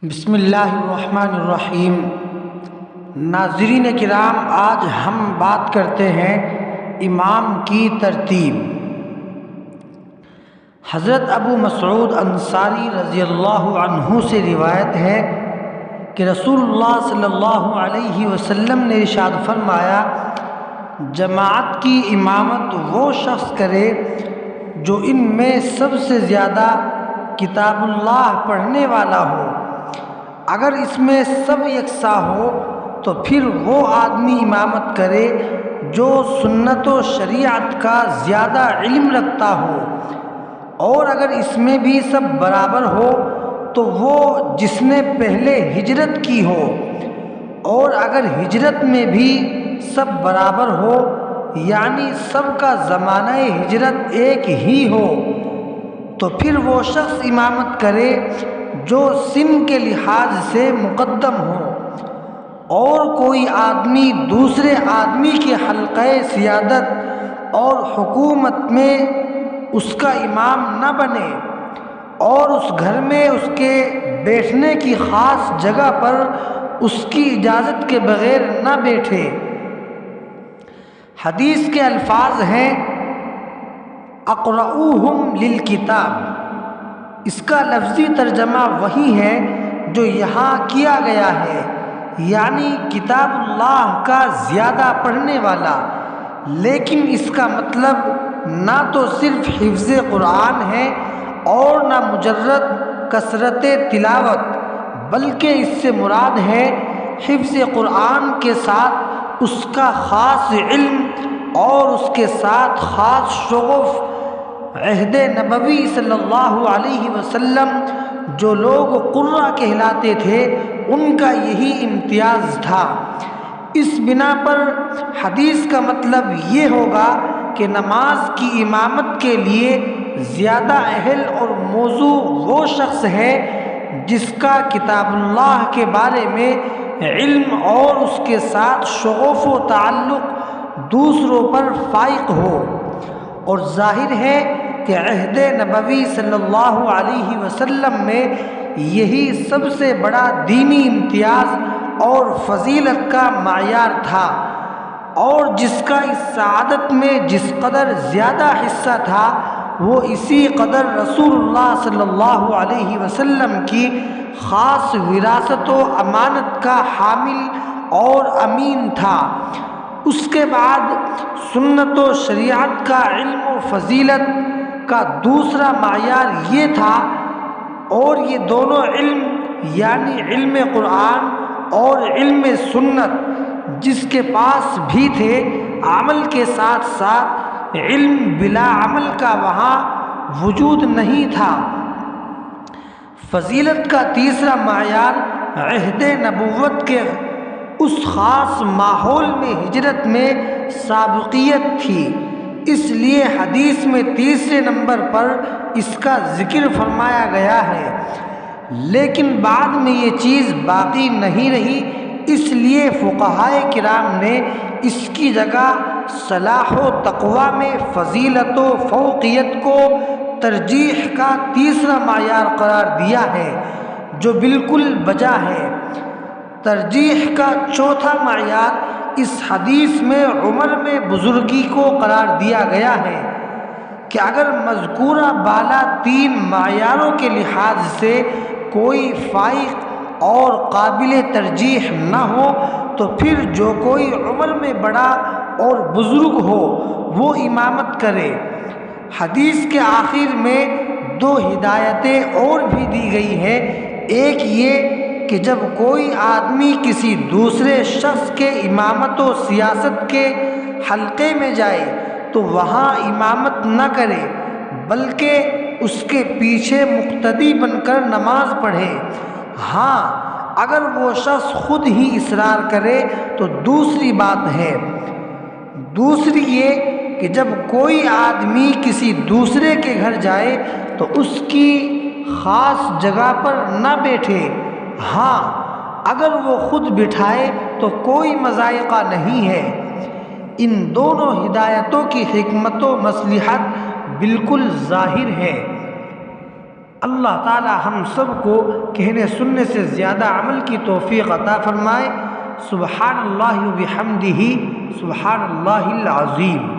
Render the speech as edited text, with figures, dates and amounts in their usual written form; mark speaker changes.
Speaker 1: بسم اللہ الرحمن الرحیم۔ ناظرین کرام، آج ہم بات کرتے ہیں امام کی ترتیب۔ حضرت ابو مسعود انصاری رضی اللہ عنہ سے روایت ہے کہ رسول اللہ صلی اللہ علیہ وسلم نے ارشاد فرمایا، جماعت کی امامت وہ شخص کرے جو ان میں سب سے زیادہ کتاب اللہ پڑھنے والا ہو۔ اگر اس میں سب یکساں ہو تو پھر وہ آدمی امامت کرے جو سنت و شریعت کا زیادہ علم رکھتا ہو، اور اگر اس میں بھی سب برابر ہو تو وہ جس نے پہلے ہجرت کی ہو، اور اگر ہجرت میں بھی سب برابر ہو یعنی سب کا زمانہ ہجرت ایک ہی ہو، تو پھر وہ شخص امامت کرے جو سن کے لحاظ سے مقدم ہو، اور کوئی آدمی دوسرے آدمی کے حلقہ سیادت اور حکومت میں اس کا امام نہ بنے، اور اس گھر میں اس کے بیٹھنے کی خاص جگہ پر اس کی اجازت کے بغیر نہ بیٹھے۔ حدیث کے الفاظ ہیں اقرؤوہم للکتاب۔ اس کا لفظی ترجمہ وہی ہے جو یہاں کیا گیا ہے، یعنی کتاب اللہ کا زیادہ پڑھنے والا، لیکن اس کا مطلب نہ تو صرف حفظ قرآن ہے اور نہ مجرد کثرت تلاوت، بلکہ اس سے مراد ہے حفظ قرآن کے ساتھ اس کا خاص علم اور اس کے ساتھ خاص شغف۔ عہد نبوی صلی اللہ علیہ وسلم جو لوگ قرہ کہلاتے تھے ان کا یہی امتیاز تھا۔ اس بنا پر حدیث کا مطلب یہ ہوگا کہ نماز کی امامت کے لیے زیادہ اہل اور موزوں وہ شخص ہے جس کا کتاب اللہ کے بارے میں علم اور اس کے ساتھ شغف و تعلق دوسروں پر فائق ہو۔ اور ظاہر ہے کہ عہد نبوی صلی اللہ علیہ وسلم میں یہی سب سے بڑا دینی امتیاز اور فضیلت کا معیار تھا، اور جس کا اس سعادت میں جس قدر زیادہ حصہ تھا وہ اسی قدر رسول اللہ صلی اللہ علیہ وسلم کی خاص وراثت و امانت کا حامل اور امین تھا۔ اس کے بعد سنت و شریعت کا علم و فضیلت کا دوسرا معیار یہ تھا، اور یہ دونوں علم یعنی علم قرآن اور علم سنت جس کے پاس بھی تھے، عمل کے ساتھ ساتھ علم بلا عمل کا وہاں وجود نہیں تھا۔ فضیلت کا تیسرا معیار عہد نبوت کے اس خاص ماحول میں ہجرت میں سابقیت تھی، اس لیے حدیث میں تیسرے نمبر پر اس کا ذکر فرمایا گیا ہے، لیکن بعد میں یہ چیز باقی نہیں رہی، اس لیے فقہائے کرام نے اس کی جگہ صلاح و تقویٰ میں فضیلت و فوقیت کو ترجیح کا تیسرا معیار قرار دیا ہے، جو بالکل بجا ہے۔ ترجیح کا چوتھا معیار اس حدیث میں عمر میں بزرگی کو قرار دیا گیا ہے کہ اگر مذکورہ بالا تین معیاروں کے لحاظ سے کوئی فائق اور قابل ترجیح نہ ہو تو پھر جو کوئی عمر میں بڑا اور بزرگ ہو وہ امامت کرے۔ حدیث کے آخر میں دو ہدایتیں اور بھی دی گئی ہیں، ایک یہ کہ جب کوئی آدمی کسی دوسرے شخص کے امامت و سیاست کے حلقے میں جائے تو وہاں امامت نہ کرے بلکہ اس کے پیچھے مقتدی بن کر نماز پڑھے۔ ہاں اگر وہ شخص خود ہی اصرار کرے تو دوسری بات ہے۔ دوسری یہ کہ جب کوئی آدمی کسی دوسرے کے گھر جائے تو اس کی خاص جگہ پر نہ بیٹھے، ہاں اگر وہ خود بٹھائے تو کوئی مضائقہ نہیں ہے۔ ان دونوں ہدایتوں کی حکمت و مصلحت بالکل ظاہر ہے۔ اللہ تعالی ہم سب کو کہنے سننے سے زیادہ عمل کی توفیق عطا فرمائے۔ سبحان اللہ و بحمدہ، سبحان اللہ العظیم۔